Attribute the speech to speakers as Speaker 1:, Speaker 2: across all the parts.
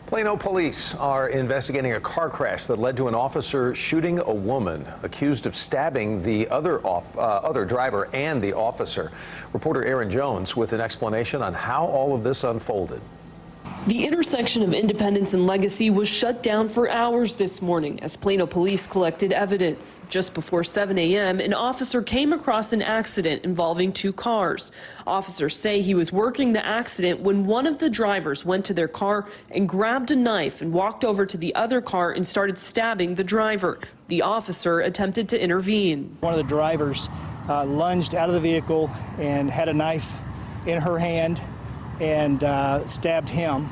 Speaker 1: Plano police are investigating a car crash that led to an officer shooting a woman accused of stabbing the other driver and the officer. Reporter Aaron Jones with an explanation on how all of this unfolded.
Speaker 2: The intersection of Independence and Legacy was shut down for hours this morning as Plano police collected evidence. Just before 7 a.m., an officer came across an accident involving two cars. Officers say he was working the accident when one of the drivers went to their car and grabbed a knife and walked over to the other car and started stabbing the driver. The officer attempted to intervene.
Speaker 3: One of the drivers lunged out of the vehicle and had a knife in her hand and stabbed him.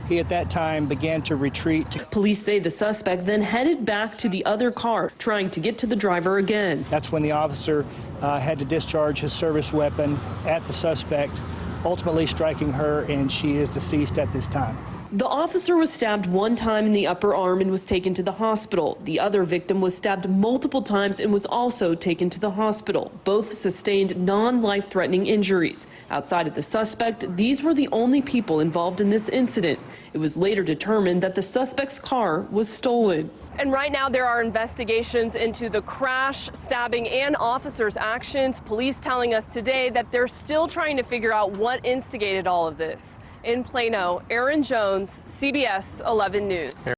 Speaker 3: He at that time began to retreat.
Speaker 2: Police say the suspect then headed back to the other car, trying to get to the driver again.
Speaker 3: That's when the officer had to discharge his service weapon at the suspect, ultimately striking her, and she is deceased at this time.
Speaker 2: The officer was stabbed one time in the upper arm and was taken to the hospital. The other victim was stabbed multiple times and was also taken to the hospital. Both sustained non-life-threatening injuries. Outside of the suspect, these were the only people involved in this incident. It was later determined that the suspect's car was stolen.
Speaker 4: And right now there are investigations into the crash, stabbing, and officers' actions. Police telling us today that they're still trying to figure out what instigated all of this. In Plano, Aaron Jones, CBS 11 News.